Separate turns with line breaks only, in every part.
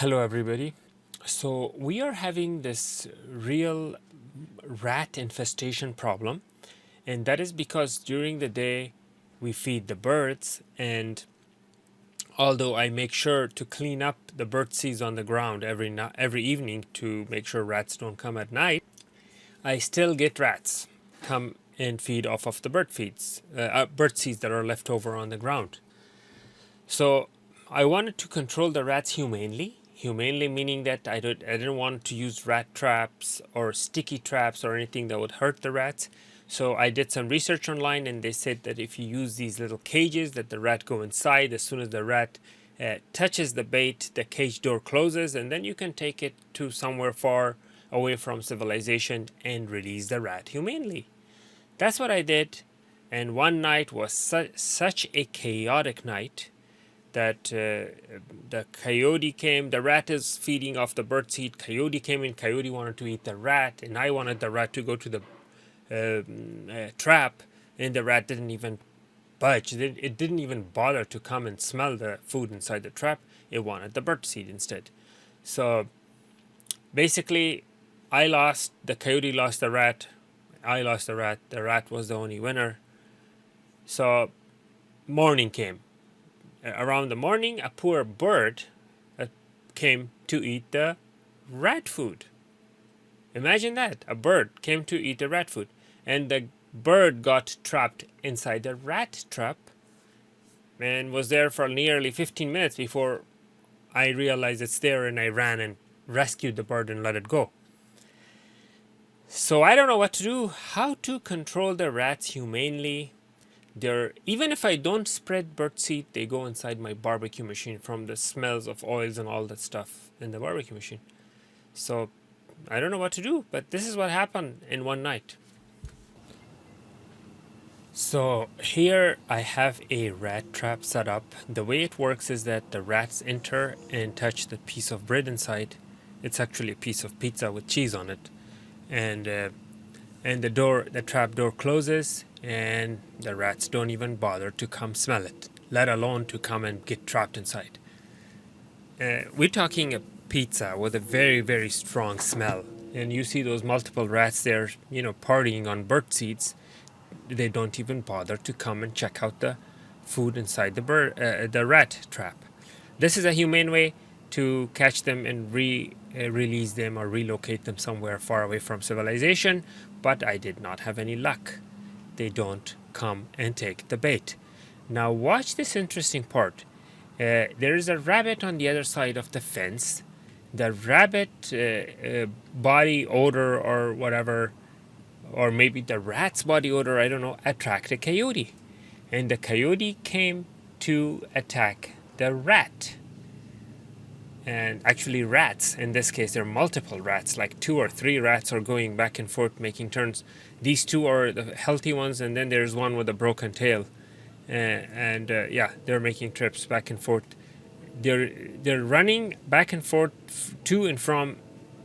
Hello, everybody. So, we are having this real rat infestation problem, and that is because during the day we feed the birds, and although I make sure to clean up the bird seeds on the ground every evening to make sure rats don't come at night, I still get rats come and feed off of the bird seeds that are left over on the ground. So I wanted to control the rats humanely. Humanely meaning that I didn't want to use rat traps or sticky traps or anything that would hurt the rats. So I did some research online, and they said that if you use these little cages that the rat go inside, as soon as the rat touches the bait, the cage door closes, and then you can take it to somewhere far away from civilization and release the rat humanely. That's what I did, and one night was such a chaotic night that the coyote came. The rat is feeding off the birdseed. Coyote came in. Coyote wanted to eat the rat, and I wanted the rat to go to the trap, and the rat didn't even budge. It didn't even bother to come and smell the food inside the trap. It wanted the birdseed instead. So basically, I lost. The coyote lost the rat. I lost the rat. The rat was the only winner. So morning came. Around the morning, a poor bird came to eat the rat food. Imagine that. A bird came to eat the rat food. And the bird got trapped inside the rat trap and was there for nearly 15 minutes before I realized it's there, and I ran and rescued the bird and let it go. So I don't know what to do. How to control the rats humanely. Even if I don't spread birdseed, they go inside my barbecue machine from the smells of oils and all that stuff in the barbecue machine. So I don't know what to do, but this is what happened in one night. So here I have a rat trap set up. The way it works is that the rats enter and touch the piece of bread inside. It's actually a piece of pizza with cheese on it, and the trap door closes, and the rats don't even bother to come smell it, let alone to come and get trapped inside. We're talking a pizza with a very, very strong smell, and you see those multiple rats there, partying on bird seeds. They don't even bother to come and check out the food inside the rat trap. This is a humane way to catch them and release them or relocate them somewhere far away from civilization, but I did not have any luck. They don't come and take the bait. Now watch this interesting part. There is a rabbit on the other side of the fence. The rabbit body odor or whatever, or maybe the rat's body odor, I don't know, attracted a coyote. And the coyote came to attack the rat. And actually rats, in this case there are multiple rats, like 2 or 3 rats are going back and forth making turns. These 2 are the healthy ones, and then there's one with a broken tail, they're making trips back and forth. They're running back and forth to and from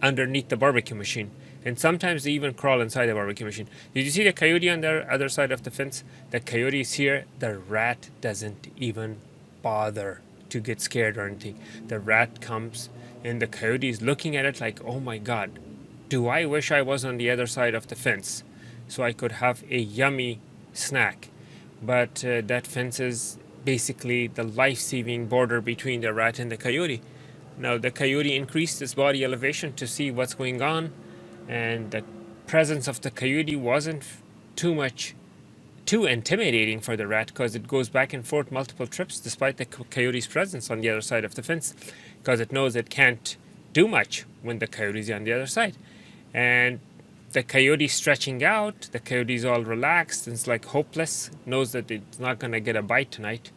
underneath the barbecue machine, and sometimes they even crawl inside the barbecue machine. Did you see the coyote on the other side of the fence? The coyote is here. The rat doesn't even bother to get scared or anything. The rat comes, and the coyote is looking at it like, oh my god, do I wish I was on the other side of the fence so I could have a yummy snack. But that fence is basically the life-saving border between the rat and the coyote. Now the coyote increased its body elevation to see what's going on, and the presence of the coyote wasn't too intimidating for the rat, because it goes back and forth multiple trips despite the coyote's presence on the other side of the fence, because it knows it can't do much when the coyote's on the other side. And the coyote's stretching out, the coyote's all relaxed, and it's like hopeless, knows that it's not going to get a bite tonight.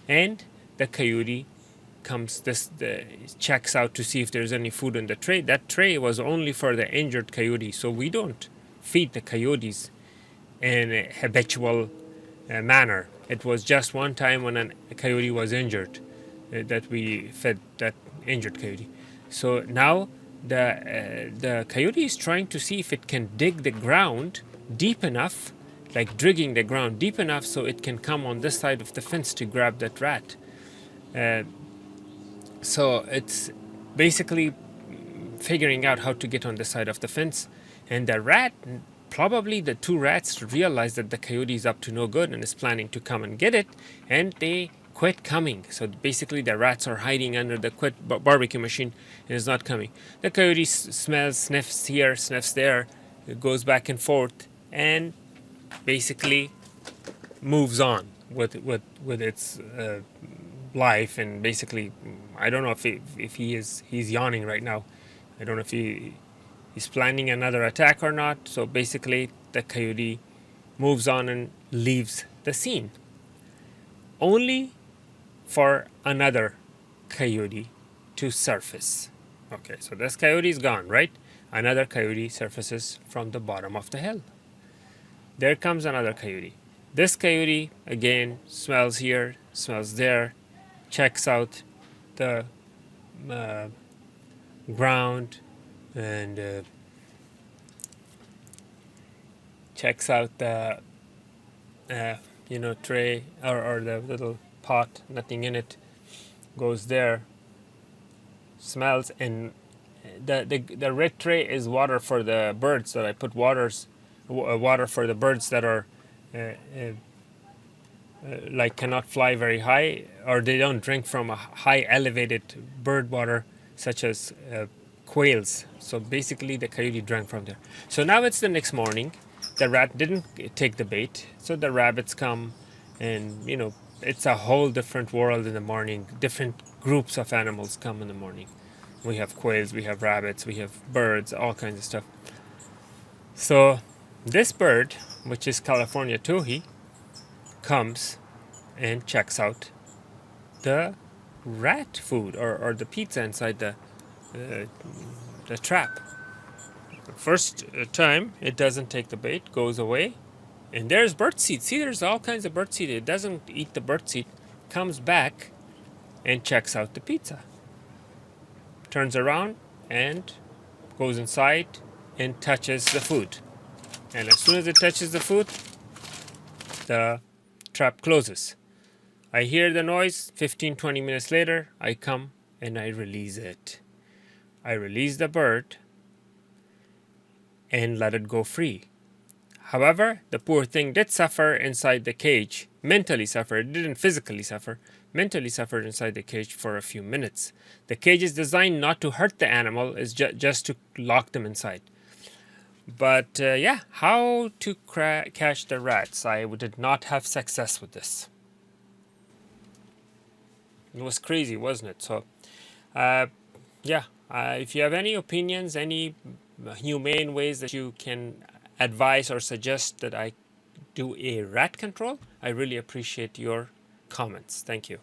And the coyote checks out to see if there's any food in the tray. That tray was only for the injured coyote, so we don't feed the coyotes in a habitual manner. It was just one time when a coyote was injured that we fed that injured coyote. So now the coyote is trying to see if it can dig the ground deep enough, like digging the ground deep enough so it can come on this side of the fence to grab that rat. So basically figuring out how to get on the side of the fence. And the rat, probably the two rats, realize that the coyote is up to no good and is planning to come and get it, and they quit coming. So basically, the rats are hiding under the barbecue machine and is not coming. The coyote smells, sniffs here, sniffs there, it goes back and forth, and basically moves on with its life. And basically, I don't know if he's yawning right now. I don't know if he's planning another attack or not. So basically, the coyote moves on and leaves the scene, only for another coyote to surface. Okay, so this coyote is gone, right? Another coyote surfaces from the bottom of the hill. There comes another coyote. This coyote again smells here, smells there, checks out the ground, and checks out the tray, or the little pot, nothing in it, goes there, smells, and the red tray is water for the birds that I put water for the birds that are like cannot fly very high, or they don't drink from a high elevated bird water, such as quails. So basically the coyote drank from there. So now it's the next morning. The rat didn't take the bait, so the rabbits come, and it's a whole different world in the morning. Different groups of animals come in the morning. We have quails, we have rabbits, we have birds, all kinds of stuff. So this bird, which is California towhee, comes and checks out the rat food, or the pizza inside the trap. First time it doesn't take the bait, goes away, and there's birdseed. See, there's all kinds of birdseed. It doesn't eat the birdseed, comes back and checks out the pizza. Turns around and goes inside and touches the food. And as soon as it touches the food, the trap closes. I hear the noise. 15-20 minutes later, I come and I release it. I release the bird and let it go free. However, the poor thing did suffer inside the cage. Mentally suffered. It didn't physically suffer. Mentally suffered inside the cage for a few minutes. The cage is designed not to hurt the animal, it's just to lock them inside. But yeah, how to catch the rats. I did not have success with this. It was crazy, wasn't it? So, yeah, if you have any opinions, any humane ways that you can advise or suggest that I do a rat control, I really appreciate your comments. Thank you.